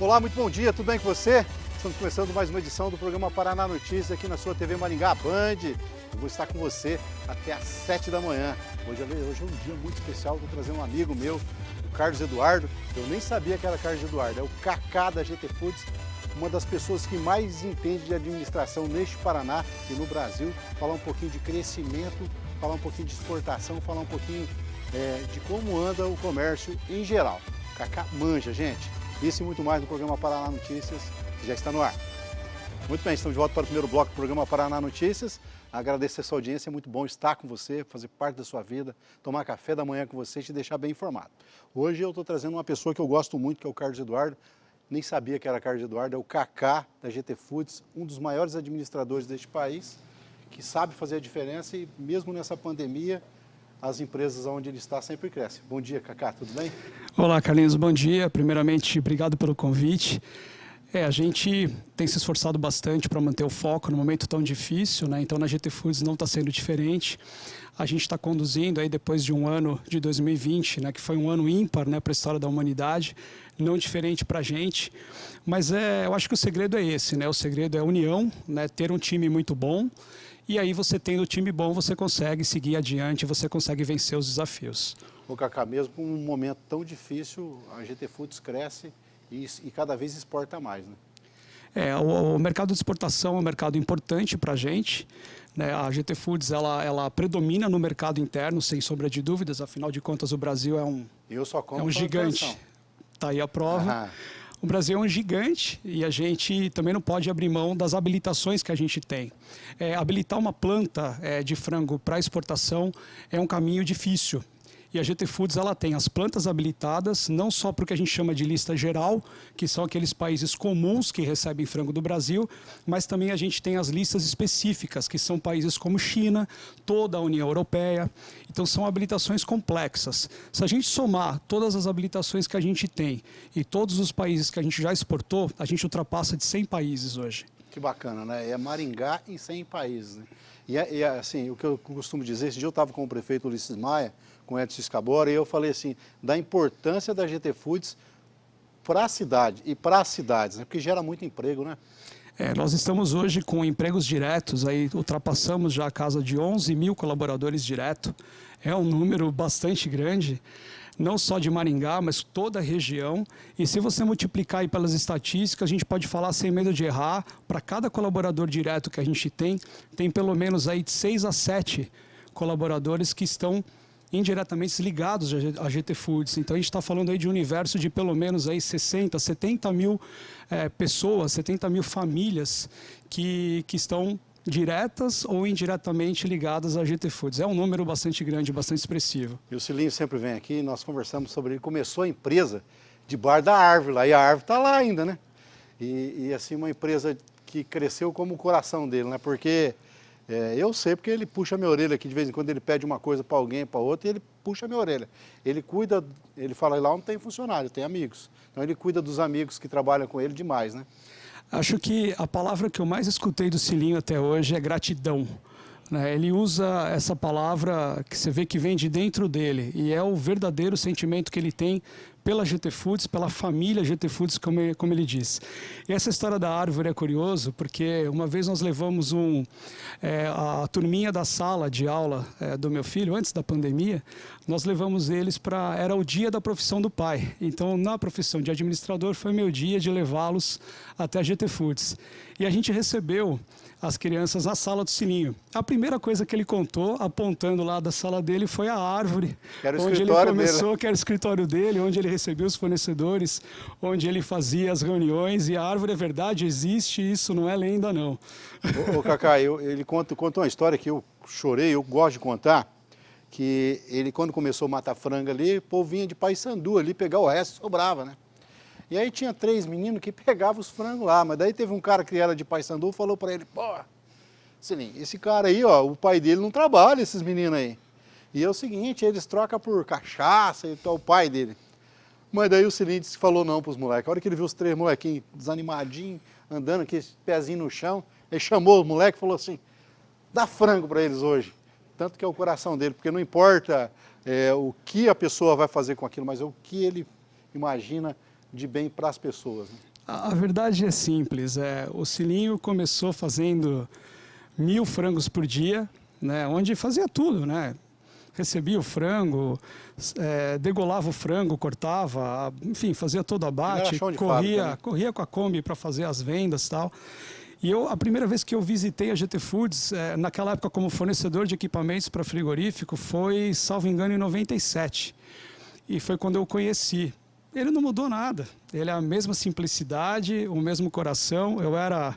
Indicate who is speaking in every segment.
Speaker 1: Olá, muito bom dia, tudo bem com você? Estamos começando mais uma edição do programa Paraná Notícias aqui na sua TV Maringá Band. Eu vou estar com você até às 7 da manhã. Hoje é um dia muito especial, vou trazer um amigo meu, o Carlos Eduardo. Eu nem sabia que era Carlos Eduardo, é o Kaká da GT Foods, uma das pessoas que mais entende de administração neste Paraná e no Brasil. Falar um pouquinho de crescimento, falar um pouquinho de exportação, falar um pouquinho de como anda o comércio em geral. Kaká manja, gente. Isso e muito mais no programa Paraná Notícias, que já está no ar. Muito bem, estamos de volta para o primeiro bloco do programa Paraná Notícias. Agradecer a sua audiência, é muito bom estar com você, fazer parte da sua vida, tomar café da manhã com você e te deixar bem informado. Hoje eu estou trazendo uma pessoa que eu gosto muito, que é o Carlos Eduardo. Nem sabia que era Carlos Eduardo, é o Kaká da GT Foods, um dos maiores administradores deste país, que sabe fazer a diferença e mesmo nessa pandemia, as empresas onde ele está sempre crescem. Bom dia, Kaká, tudo bem?
Speaker 2: Olá, Carlinhos, bom dia. Primeiramente, obrigado pelo convite. A gente tem se esforçado bastante para manter o foco no momento tão difícil, né? Então, na GT Foods não está sendo diferente. A gente está conduzindo, aí, depois de um ano de 2020, né, que foi um ano ímpar, né, para a história da humanidade, não diferente para a gente. Mas eu acho que o segredo é esse, né? O segredo é a união, né, ter um time muito bom. E aí, você tendo um time bom, você consegue seguir adiante, você consegue vencer os desafios.
Speaker 1: O Kaká, mesmo com um momento tão difícil, a GT Foods cresce e cada vez exporta mais, né?
Speaker 2: O mercado de exportação é um mercado importante para a gente, né? A GT Foods ela predomina no mercado interno, sem sombra de dúvidas, afinal de contas o Brasil é um gigante. Está aí a prova.
Speaker 1: Aham.
Speaker 2: O Brasil é um gigante e a gente também não pode abrir mão das habilitações que a gente tem. Habilitar uma planta de frango para exportação é um caminho difícil. E a GT Foods ela tem as plantas habilitadas, não só para o que a gente chama de lista geral, que são aqueles países comuns que recebem frango do Brasil, mas também a gente tem as listas específicas, que são países como China, toda a União Europeia. Então são habilitações complexas. Se a gente somar todas as habilitações que a gente tem e todos os países que a gente já exportou, a gente ultrapassa de 100 países hoje.
Speaker 1: Que bacana, né? É Maringá em 100 países, né? E assim, o que eu costumo dizer, esse dia eu estava com o prefeito Ulisses Maia, com o Edson Scabora, e eu falei assim, da importância da GT Foods para a cidade e para as cidades, né? Porque gera muito emprego, né?
Speaker 2: Nós estamos hoje com empregos diretos, aí ultrapassamos já a casa de 11 mil colaboradores diretos. É um número bastante grande, não só de Maringá, mas toda a região. E se você multiplicar aí pelas estatísticas, a gente pode falar sem medo de errar, para cada colaborador direto que a gente tem pelo menos aí de 6 a 7 colaboradores que estão indiretamente ligados à GT Foods. Então a gente está falando aí de um universo de pelo menos aí 60, 70 mil pessoas, 70 mil famílias que estão diretas ou indiretamente ligadas à GT Foods. É um número bastante grande, bastante expressivo.
Speaker 1: E o Cilinho sempre vem aqui, nós conversamos sobre ele, começou a empresa de bar da árvore lá, e a árvore está lá ainda, né? E assim, uma empresa que cresceu como o coração dele, né? Porque eu sei porque ele puxa a minha orelha aqui, de vez em quando ele pede uma coisa para alguém, para outra, e ele puxa a minha orelha. Ele cuida, ele fala, lá não tem funcionário, tem amigos. Então ele cuida dos amigos que trabalham com ele demais, né?
Speaker 2: Acho que a palavra que eu mais escutei do Cilinho até hoje é gratidão. Ele usa essa palavra que você vê que vem de dentro dele e é o verdadeiro sentimento que ele tem pela GT Foods, pela família GT Foods, como ele diz. E essa história da árvore é curioso, porque uma vez nós levamos a turminha da sala de aula do meu filho, antes da pandemia, nós levamos eles era o dia da profissão do pai. Então, na profissão de administrador, foi meu dia de levá-los até a GT Foods. E a gente recebeu as crianças na sala do Cilinho. A primeira coisa que ele contou, apontando lá da sala dele, foi a árvore, onde ele começou, que era o escritório dele, onde ele recebia os fornecedores, onde ele fazia as reuniões, e a árvore é verdade, existe, isso não é lenda não.
Speaker 1: Ô Kaká, ele conta uma história que eu chorei, eu gosto de contar, que ele quando começou a matar franga ali, o povo vinha de Paissandu ali pegar o resto, sobrava, né? E aí tinha 3 meninos que pegavam os frangos lá, mas daí teve um cara que era de Paissandu e falou para ele, pô, Cilinho, esse cara aí, ó, o pai dele não trabalha, esses meninos aí. E é o seguinte, eles trocam por cachaça e tal, o pai dele. Mas daí o Cilinho falou não para os moleques. A hora que ele viu os 3 molequinhos desanimadinhos, andando aqui, pezinho no chão, ele chamou os moleques e falou assim, dá frango para eles hoje. Tanto que é o coração dele, porque não importa o que a pessoa vai fazer com aquilo, mas é o que ele imagina de bem para as pessoas, né?
Speaker 2: A verdade é simples. O Cilinho começou fazendo 1.000 frangos por dia, né, onde fazia tudo, né? Recebia o frango, degolava o frango, cortava, enfim, fazia todo o abate, corria com a Kombi para fazer as vendas e tal. E a primeira vez que eu visitei a GT Foods, naquela época como fornecedor de equipamentos para frigorífico, foi, salvo engano, em 97. E foi quando eu o conheci. Ele não mudou nada. Ele é a mesma simplicidade, o mesmo coração. Eu era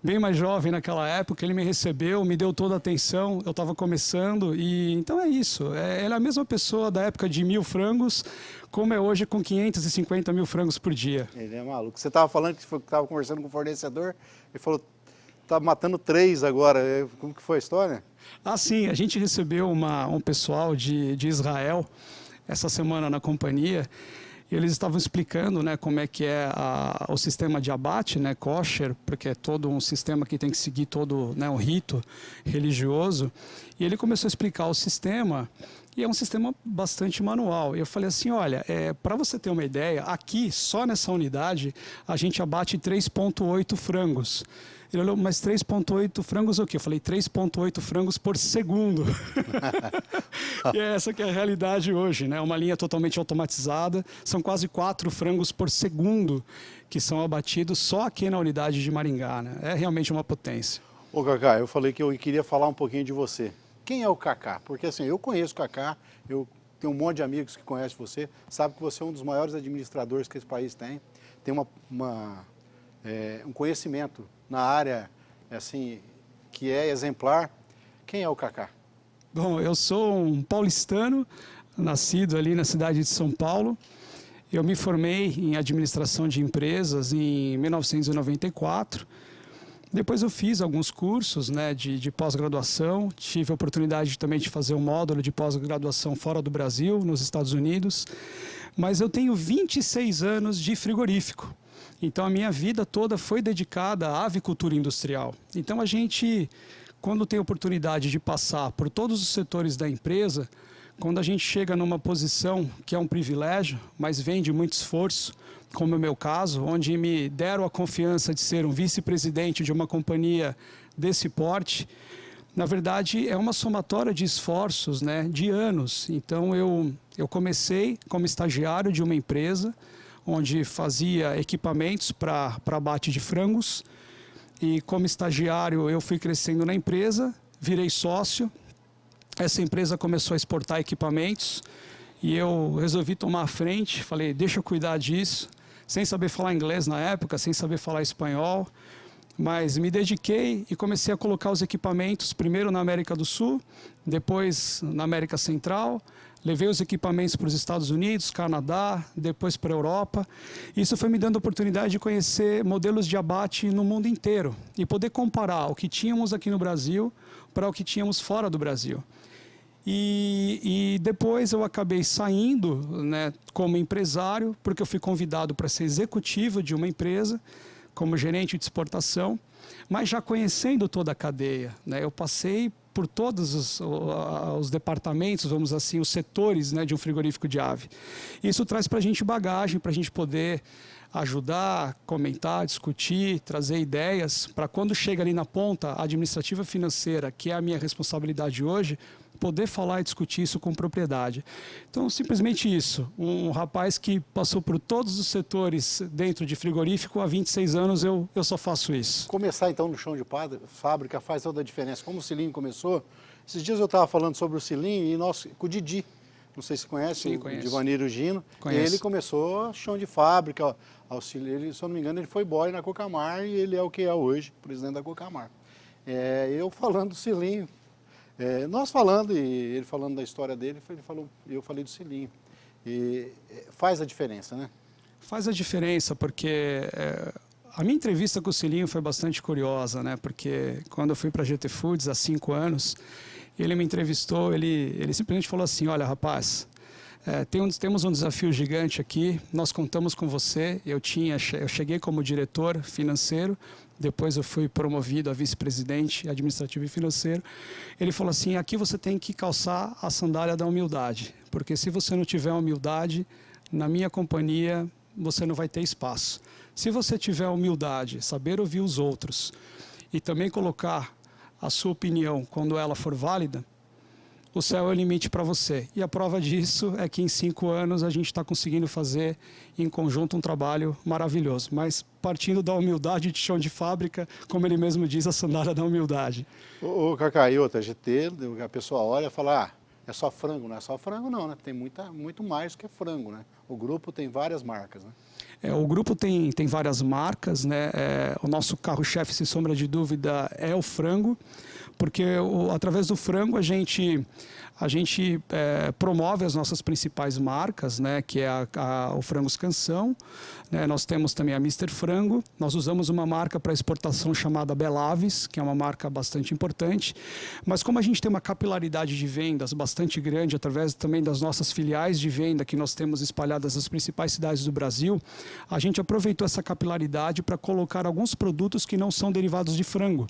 Speaker 2: bem mais jovem naquela época, ele me recebeu, me deu toda a atenção, eu estava começando, e então é isso. Ele é a mesma pessoa da época de 1.000 frangos, como é hoje com 550 mil frangos por dia.
Speaker 1: Ele é maluco. Você estava falando que estava conversando com o fornecedor, ele falou, está matando 3 agora. Como que foi a história?
Speaker 2: Ah, sim, a gente recebeu um pessoal de Israel essa semana na companhia. Eles estavam explicando, né, como é que é o sistema de abate, né, kosher, porque é todo um sistema que tem que seguir todo, né, um rito religioso. E ele começou a explicar o sistema, e é um sistema bastante manual. E eu falei assim, olha, para você ter uma ideia, aqui, só nessa unidade, a gente abate 3,8 frangos. Ele olhou, mas 3,8 frangos o quê? Eu falei, 3,8 frangos por segundo. E é essa que é a realidade hoje, né? Uma linha totalmente automatizada, são quase 4 frangos por segundo que são abatidos só aqui na unidade de Maringá, né? É realmente uma potência.
Speaker 1: Ô Cacá, eu falei que eu queria falar um pouquinho de você. Quem é o Cacá? Porque assim, eu conheço o Cacá, eu tenho um monte de amigos que conhecem você, sabe que você é um dos maiores administradores que esse país tem um conhecimento na área assim, que é exemplar. Quem é o Cacá?
Speaker 2: Bom, eu sou um paulistano, nascido ali na cidade de São Paulo. Eu me formei em administração de empresas em 1994. Depois eu fiz alguns cursos, né, de pós-graduação. Tive a oportunidade também de fazer um módulo de pós-graduação fora do Brasil, nos Estados Unidos. Mas eu tenho 26 anos de frigorífico. Então a minha vida toda foi dedicada à avicultura industrial. Então a gente, quando tem a oportunidade de passar por todos os setores da empresa, quando a gente chega numa posição que é um privilégio, mas vem de muito esforço, como é o meu caso, onde me deram a confiança de ser um vice-presidente de uma companhia desse porte, na verdade é uma somatória de esforços, né, de anos. Então eu comecei como estagiário de uma empresa, onde fazia equipamentos para abate de frangos, e como estagiário eu fui crescendo na empresa, virei sócio. Essa empresa começou a exportar equipamentos e eu resolvi tomar a frente, falei, deixa eu cuidar disso, sem saber falar inglês na época, sem saber falar espanhol, mas me dediquei e comecei a colocar os equipamentos primeiro na América do Sul, depois na América Central. Levei os equipamentos para os Estados Unidos, Canadá, depois para a Europa. Isso foi me dando a oportunidade de conhecer modelos de abate no mundo inteiro e poder comparar o que tínhamos aqui no Brasil para o que tínhamos fora do Brasil. E depois eu acabei saindo, né, como empresário, porque eu fui convidado para ser executivo de uma empresa, como gerente de exportação, mas já conhecendo toda a cadeia, né, eu passei por todos os departamentos, vamos assim, os setores, né, de um frigorífico de ave. Isso traz para a gente bagagem, para a gente poder ajudar, comentar, discutir, trazer ideias, para quando chega ali na ponta administrativa financeira, que é a minha responsabilidade hoje, poder falar e discutir isso com propriedade. Então, simplesmente isso. Um rapaz que passou por todos os setores dentro de frigorífico, há 26 anos eu só faço isso.
Speaker 1: Começar então no chão de fábrica faz toda a diferença. Como o Cilinho começou, esses dias eu estava falando sobre o Cilinho e nós, com o Didi, não sei se conhece,
Speaker 2: sim,
Speaker 1: o Divaniro Gino,
Speaker 2: conheço.
Speaker 1: Ele começou chão de fábrica, ele, se eu não me engano, ele foi boy na Cocamar e ele é o que é hoje, presidente da Cocamar. Eu falando do Cilinho, nós falando, e ele falando da história dele, eu falei do Cilinho. Faz a diferença, né?
Speaker 2: Faz a diferença, porque a minha entrevista com o Cilinho foi bastante curiosa, né? Porque quando eu fui para a GT Foods há 5 anos, ele me entrevistou, ele simplesmente falou assim, olha rapaz, temos um desafio gigante aqui, nós contamos com você. Eu cheguei como diretor financeiro, depois eu fui promovido a vice-presidente administrativo e financeiro. Ele falou assim, aqui você tem que calçar a sandália da humildade, porque se você não tiver humildade, na minha companhia você não vai ter espaço. Se você tiver humildade, saber ouvir os outros e também colocar a sua opinião quando ela for válida, o céu é o limite para você. E a prova disso é que em 5 anos a gente está conseguindo fazer em conjunto um trabalho maravilhoso. Mas partindo da humildade de chão de fábrica, como ele mesmo diz, a sandália da humildade.
Speaker 1: Ô Cacá, e outra, GT, a pessoa olha e fala, é só frango. Não é só frango não, né? Tem muito mais que frango, né? O grupo tem várias marcas, né?
Speaker 2: O grupo tem várias marcas, né? O nosso carro-chefe, sem sombra de dúvida, é o frango, porque através do frango a gente promove as nossas principais marcas, né? Que é o Frangos Canção, né? Nós temos também a Mister Frango, nós usamos uma marca para exportação chamada Belaves, que é uma marca bastante importante, mas como a gente tem uma capilaridade de vendas bastante grande, através também das nossas filiais de venda que nós temos espalhadas nas principais cidades do Brasil, a gente aproveitou essa capilaridade para colocar alguns produtos que não são derivados de frango,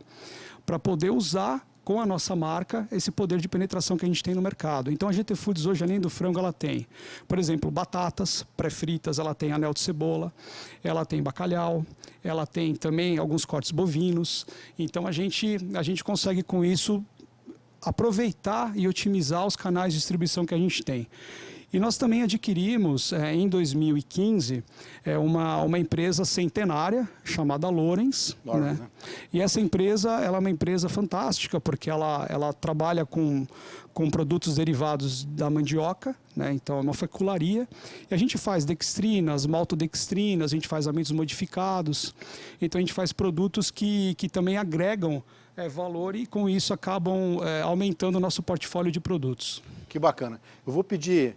Speaker 2: para poder usar com a nossa marca esse poder de penetração que a gente tem no mercado. Então a GT Foods hoje, além do frango, ela tem, por exemplo, batatas pré-fritas, ela tem anel de cebola, ela tem bacalhau, ela tem também alguns cortes bovinos. Então a gente consegue com isso aproveitar e otimizar os canais de distribuição que a gente tem. E nós também adquirimos, em 2015, uma empresa centenária chamada Lorenz. Né? E essa empresa ela é uma empresa fantástica, porque ela trabalha com produtos derivados da mandioca, né? Então é uma fecularia. E a gente faz dextrinas, maltodextrinas, a gente faz amentos modificados. Então a gente faz produtos que também agregam valor e com isso acabam aumentando o nosso portfólio de produtos.
Speaker 1: Que bacana. Eu vou pedir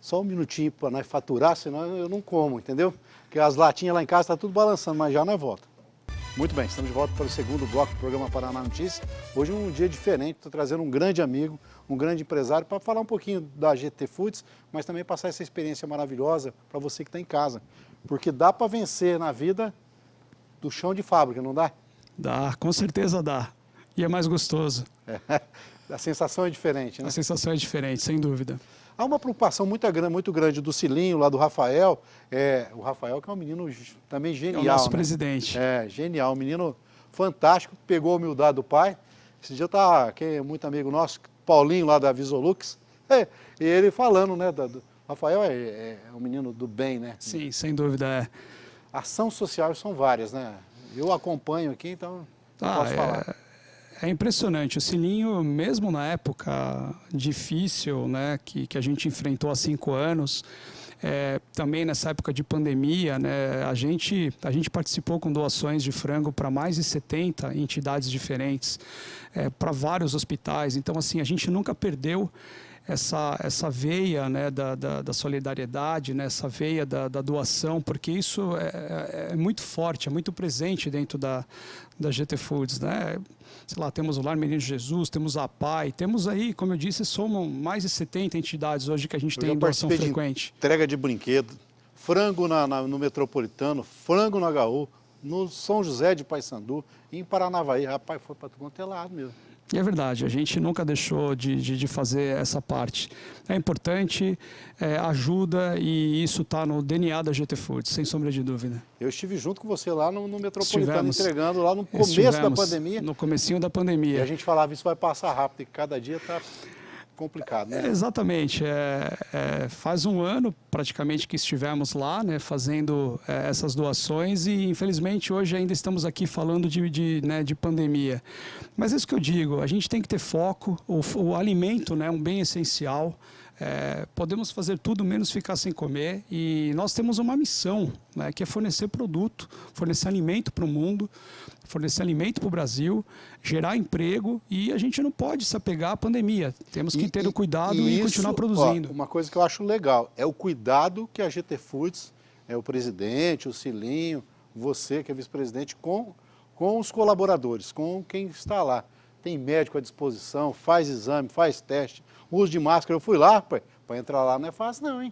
Speaker 1: só um minutinho para nós faturar, senão eu não como, entendeu? Porque as latinhas lá em casa estão tudo balançando, mas já nós volta. Muito bem, estamos de volta para o segundo bloco do programa Paraná Notícias. Hoje é um dia diferente, estou trazendo um grande amigo, um grande empresário, para falar um pouquinho da GT Foods, mas também passar essa experiência maravilhosa para você que está em casa. Porque dá para vencer na vida do chão de fábrica, não dá?
Speaker 2: Dá, com certeza dá. E é mais gostoso.
Speaker 1: A sensação é diferente, né?
Speaker 2: A sensação é diferente, sem dúvida.
Speaker 1: Há uma preocupação muito grande do Cilinho, lá do Rafael. O Rafael que é um menino também genial. É o
Speaker 2: nosso
Speaker 1: né?
Speaker 2: presidente.
Speaker 1: Genial, um menino fantástico, pegou a humildade do pai. Esse dia quem é muito amigo nosso, Paulinho lá da Visolux, e ele falando, né, Rafael é um menino do bem, né?
Speaker 2: Sim, sem dúvida
Speaker 1: Ação social são várias, né? Eu acompanho aqui, então posso falar.
Speaker 2: É impressionante. O Cilinho, mesmo na época difícil, né, que a gente enfrentou há 5 anos, também nessa época de pandemia, né, a gente participou com doações de frango para mais de 70 entidades diferentes, para vários hospitais. Então, assim, a gente nunca perdeu essa veia, né, da solidariedade, né, essa veia da doação, porque isso é muito forte, é muito presente dentro da GT Foods, né? Sei lá, temos o Lar Menino Jesus, temos a PAI, temos aí, como eu disse, somam mais de 70 entidades hoje que a gente tem em doação frequente.
Speaker 1: Entrega de brinquedo, frango no Metropolitano, frango no HU, no São José de Paysandu, em Paranavaí, rapaz, foi para tudo quanto é lado mesmo.
Speaker 2: E é verdade, a gente nunca deixou de fazer essa parte. É importante, ajuda e isso está no DNA da GT Foods, sem sombra de dúvida.
Speaker 1: Eu estive junto com você lá no Metropolitano, entregando lá no começo da pandemia.
Speaker 2: No comecinho da pandemia.
Speaker 1: E a gente falava, isso vai passar rápido, e cada dia está complicado, né?
Speaker 2: Exatamente. Faz 1 ano praticamente que estivemos lá, né, fazendo essas doações e infelizmente hoje ainda estamos aqui falando de pandemia. Mas é isso que eu digo, a gente tem que ter foco, o alimento, né, é um bem essencial. Podemos fazer tudo menos ficar sem comer e nós temos uma missão, né, que é fornecer produto, fornecer alimento para o mundo, fornecer alimento para o Brasil, gerar emprego e a gente não pode se apegar à pandemia. Temos que ter o cuidado e continuar produzindo.
Speaker 1: Uma coisa que eu acho legal é o cuidado que a GT Foods, o presidente, o Cilinho, você que é vice-presidente, com os colaboradores, com quem está lá. Tem médico à disposição, faz exame, faz teste, uso de máscara. Eu fui lá, para entrar lá não é fácil não, hein?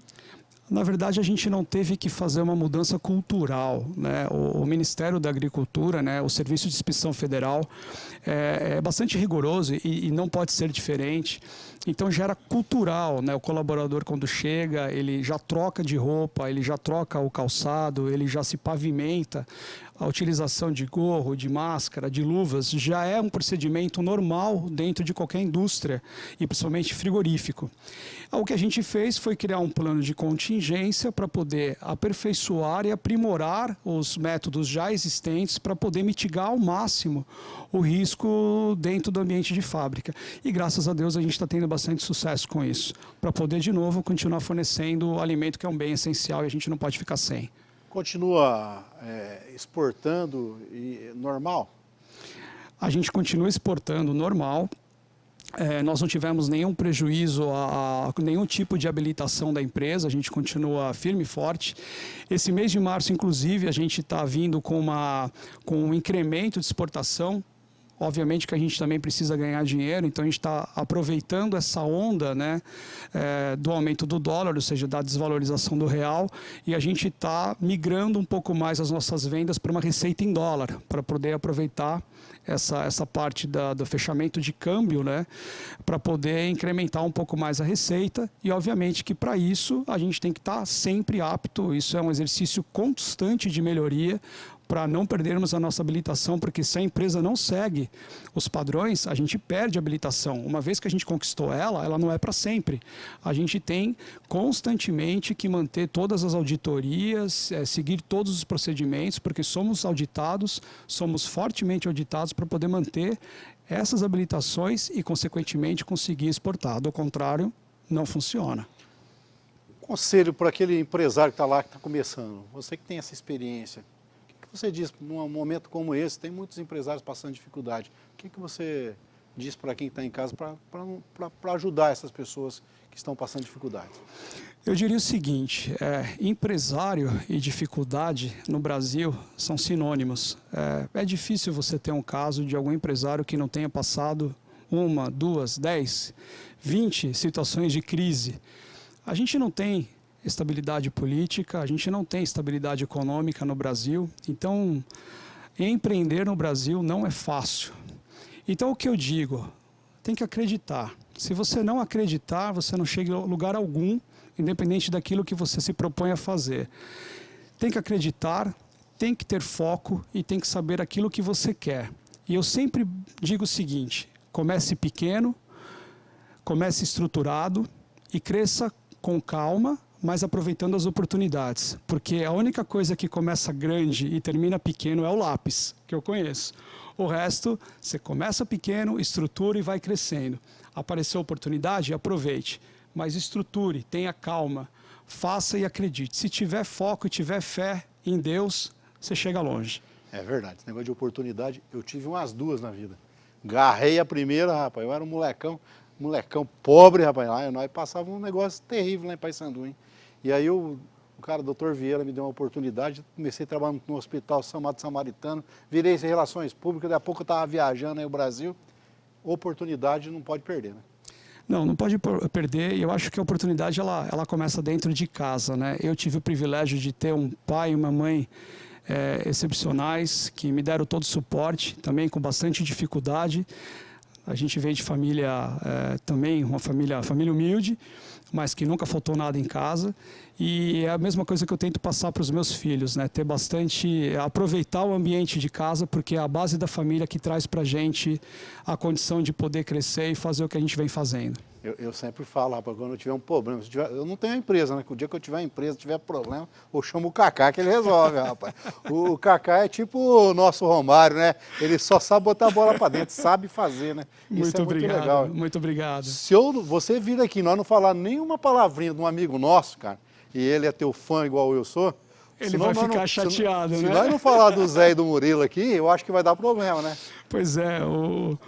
Speaker 2: Na verdade, a gente não teve que fazer uma mudança cultural, né? O Ministério da Agricultura, né? O Serviço de Inspeção Federal é bastante rigoroso e não pode ser diferente. Então gera cultural, né? O colaborador quando chega, ele já troca de roupa, ele já troca o calçado, ele já se pavimenta. A utilização de gorro, de máscara, de luvas já é um procedimento normal dentro de qualquer indústria e principalmente frigorífico. O que a gente fez foi criar um plano de contingência para poder aperfeiçoar e aprimorar os métodos já existentes para poder mitigar ao máximo o risco dentro do ambiente de fábrica. E graças a Deus a gente está tendo bastante sucesso com isso, para poder de novo continuar fornecendo o alimento que é um bem essencial e a gente não pode ficar sem.
Speaker 1: Continua exportando normal?
Speaker 2: A gente continua exportando normal. Nós não tivemos nenhum prejuízo a nenhum tipo de habilitação da empresa, a gente continua firme e forte. Esse mês de março, inclusive, a gente está vindo com um incremento de exportação. Obviamente que a gente também precisa ganhar dinheiro, então a gente está aproveitando essa onda, né, do aumento do dólar, ou seja, da desvalorização do real, e a gente está migrando um pouco mais as nossas vendas para uma receita em dólar, para poder aproveitar essa parte do fechamento de câmbio, né, para poder incrementar um pouco mais a receita. E obviamente que para isso a gente tem que estar sempre apto, isso é um exercício constante de melhoria, para não perdermos a nossa habilitação, porque se a empresa não segue os padrões, a gente perde a habilitação. Uma vez que a gente conquistou ela não é para sempre. A gente tem constantemente que manter todas as auditorias, seguir todos os procedimentos, porque somos auditados, somos fortemente auditados para poder manter essas habilitações e, consequentemente, conseguir exportar. Do contrário, não funciona.
Speaker 1: Conselho para aquele empresário que está lá, que está começando, você que tem essa experiência, você diz, num momento como esse, tem muitos empresários passando dificuldade. O que você diz para quem está em casa para ajudar essas pessoas que estão passando dificuldade?
Speaker 2: Eu diria o seguinte, empresário e dificuldade no Brasil são sinônimos. É difícil você ter um caso de algum empresário que não tenha passado 1, 2, 10, 20 situações de crise. A gente não tem estabilidade política, a gente não tem estabilidade econômica no Brasil, então empreender no Brasil não é fácil. Então o que eu digo, tem que acreditar. Se você não acreditar, você não chega a lugar algum, independente daquilo que você se propõe a fazer. Tem que acreditar, tem que ter foco e tem que saber aquilo que você quer. E eu sempre digo o seguinte, comece pequeno, comece estruturado e cresça com calma, mas aproveitando as oportunidades, porque a única coisa que começa grande e termina pequeno é o lápis, que eu conheço. O resto, você começa pequeno, estrutura e vai crescendo. Apareceu oportunidade, aproveite, mas estruture, tenha calma, faça e acredite. Se tiver foco e tiver fé em Deus, você chega longe.
Speaker 1: É verdade, esse negócio de oportunidade, eu tive umas duas na vida. Garrei a primeira, rapaz, eu era um molecão pobre, rapaz, lá nós passávamos um negócio terrível lá em Paysandu, hein? E aí o cara, doutor Vieira, me deu uma oportunidade, comecei a trabalhar no hospital chamado Samaritano, virei em relações públicas, daqui a pouco eu estava viajando aí o Brasil. Oportunidade não pode perder, né?
Speaker 2: Não pode perder, e eu acho que a oportunidade ela começa dentro de casa, né? Eu tive o privilégio de ter um pai e uma mãe excepcionais, que me deram todo o suporte, também com bastante dificuldade. A gente veio de família, também uma família humilde, mas que nunca faltou nada em casa. E é a mesma coisa que eu tento passar para os meus filhos, né? Ter bastante, aproveitar o ambiente de casa, porque é a base da família que traz para a gente a condição de poder crescer e fazer o que a gente vem fazendo.
Speaker 1: Eu sempre falo, rapaz, quando eu tiver um problema, eu não tenho empresa, né? O dia que eu tiver empresa, tiver problema, eu chamo o Cacá que ele resolve, rapaz. O Cacá é tipo o nosso Romário, né? Ele só sabe botar a bola para dentro, sabe fazer, né?
Speaker 2: Muito obrigado, muito legal. Muito obrigado.
Speaker 1: Se você vir aqui, nós não falar nenhuma palavrinha de um amigo nosso, cara, e ele é teu fã igual eu sou,
Speaker 2: ele vai ficar chateado, né?
Speaker 1: Se nós não falar do Zé e do Murilo aqui, eu acho que vai dar problema, né?
Speaker 2: Pois é, o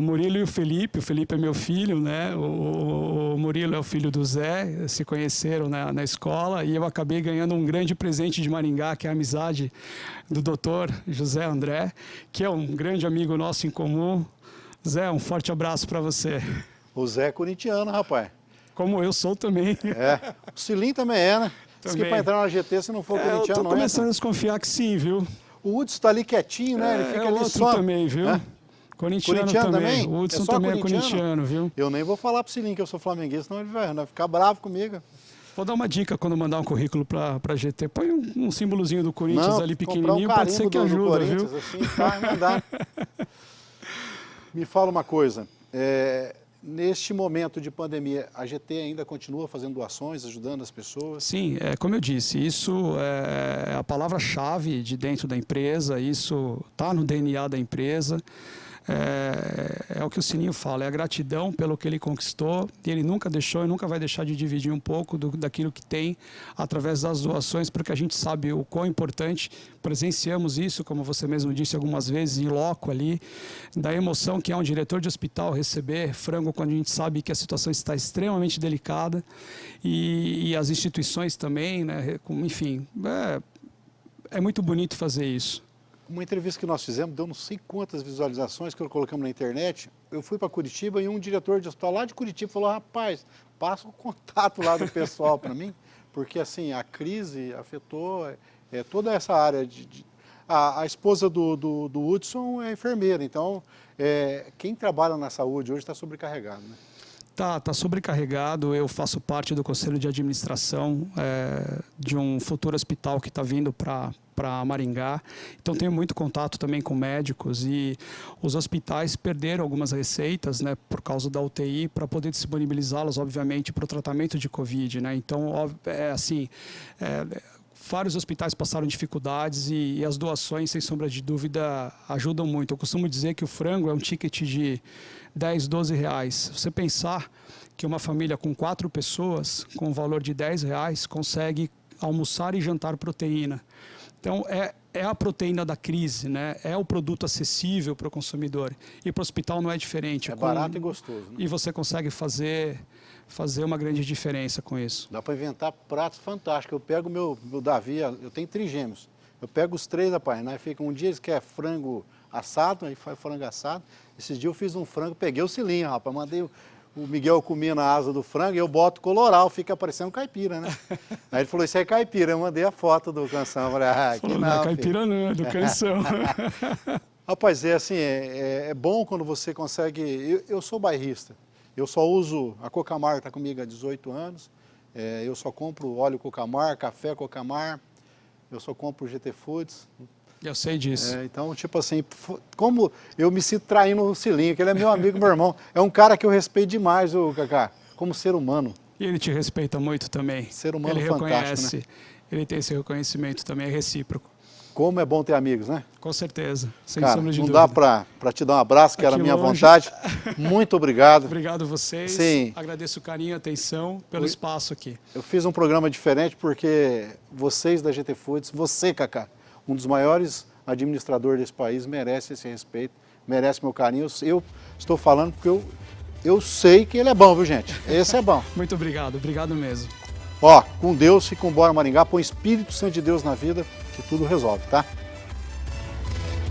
Speaker 2: Murilo e o Felipe é meu filho, né? O Murilo é o filho do Zé, se conheceram na escola e eu acabei ganhando um grande presente de Maringá, que é a amizade do doutor José André, que é um grande amigo nosso em comum. Zé, um forte abraço para você.
Speaker 1: O Zé é corintiano, rapaz.
Speaker 2: Como eu sou também.
Speaker 1: O Cilim também é, né? Diz que para entrar na GT, se não for corintiano,
Speaker 2: eu tô começando a desconfiar que sim, viu?
Speaker 1: O Hudson está ali quietinho, né? Ele fica ali
Speaker 2: outro
Speaker 1: só...
Speaker 2: também, viu? Corintiano também. O Hudson também é corintiano, viu?
Speaker 1: Eu nem vou falar pro Cilinho que eu sou flamenguista, senão ele vai ficar bravo comigo.
Speaker 2: Vou dar uma dica quando mandar um currículo para GT. Põe um símbolozinho do Corinthians ali pequenininho,
Speaker 1: pode
Speaker 2: ser que ajuda, viu?
Speaker 1: Assim, tá, mandar. Me fala uma coisa, neste momento de pandemia, a GT ainda continua fazendo doações, ajudando as pessoas?
Speaker 2: Sim, como eu disse, isso é a palavra-chave de dentro da empresa, isso está no DNA da empresa. É o que o Silinho fala, é a gratidão pelo que ele conquistou, e ele nunca deixou e nunca vai deixar de dividir um pouco daquilo que tem através das doações, porque a gente sabe o quão importante, presenciamos isso, como você mesmo disse algumas vezes, em loco ali, da emoção que é um diretor de hospital receber frango quando a gente sabe que a situação está extremamente delicada, e as instituições também, né, enfim, é muito bonito fazer isso.
Speaker 1: Uma entrevista que nós fizemos, deu não sei quantas visualizações que colocamos na internet. Eu fui para Curitiba e um diretor de hospital lá de Curitiba falou, rapaz, passa o contato lá do pessoal para mim, porque assim, a crise afetou toda essa área. A esposa do Hudson é enfermeira, então quem trabalha na saúde hoje está sobrecarregado, né?
Speaker 2: Tá sobrecarregado. Eu faço parte do conselho de administração de um futuro hospital que está vindo para Maringá. Então tenho muito contato também com médicos, e os hospitais perderam algumas receitas, né, por causa da UTI, para poder disponibilizá-las, obviamente, para o tratamento de Covid, né? Então, vários hospitais passaram dificuldades, e as doações, sem sombra de dúvida, ajudam muito. Eu costumo dizer que o frango é um ticket de 10, 12 reais. Se você pensar que uma família com 4 pessoas, com o valor de 10 reais, consegue almoçar e jantar proteína. Então, é a proteína da crise, né? É o produto acessível para o consumidor. E para o hospital não é diferente.
Speaker 1: É barato e gostoso, né?
Speaker 2: E você consegue fazer uma grande diferença com isso.
Speaker 1: Dá para inventar pratos fantásticos. Eu pego meu Davi, eu tenho trigêmeos. Eu pego os 3, rapaz, né? Um dia eles querem frango assado, aí faz frango assado. Esses dias eu fiz um frango, peguei o Cilinho, rapaz, mandei o Miguel comer na asa do frango e eu boto coloral, fica parecendo caipira, né? Aí ele falou, isso é caipira, eu mandei a foto do canção. Eu falei, que não,
Speaker 2: caipira filho. Não, é do canção.
Speaker 1: Rapaz, assim, é bom quando você consegue... Eu sou bairrista, eu só uso... A Cocamar está comigo há 18 anos, eu só compro óleo Cocamar, café Cocamar, eu só compro GT Foods.
Speaker 2: Eu sei disso.
Speaker 1: Então, tipo assim, como eu me sinto traindo o Cilinho, que ele é meu amigo, meu irmão. É um cara que eu respeito demais, Cacá, como ser humano.
Speaker 2: E ele te respeita muito também.
Speaker 1: Ser humano
Speaker 2: ele
Speaker 1: fantástico,
Speaker 2: reconhece, né? Ele tem esse reconhecimento também, é recíproco.
Speaker 1: Como é bom ter amigos, né?
Speaker 2: Com certeza, sem
Speaker 1: cara,
Speaker 2: sombra de
Speaker 1: não
Speaker 2: dúvida.
Speaker 1: dá para te dar um abraço, que
Speaker 2: aqui
Speaker 1: era a minha
Speaker 2: longe.
Speaker 1: vontade. Muito obrigado.
Speaker 2: Obrigado a vocês.
Speaker 1: Sim.
Speaker 2: Agradeço o carinho e a atenção pelo espaço aqui.
Speaker 1: Eu fiz um programa diferente porque vocês da GT Foods, você, Cacá, um dos maiores administradores desse país, merece esse respeito, merece meu carinho. Eu estou falando porque eu sei que ele é bom, viu, gente? Esse é bom.
Speaker 2: Muito obrigado mesmo.
Speaker 1: Ó, com Deus, fica embora Maringá, põe o Espírito Santo de Deus na vida, que tudo resolve, tá?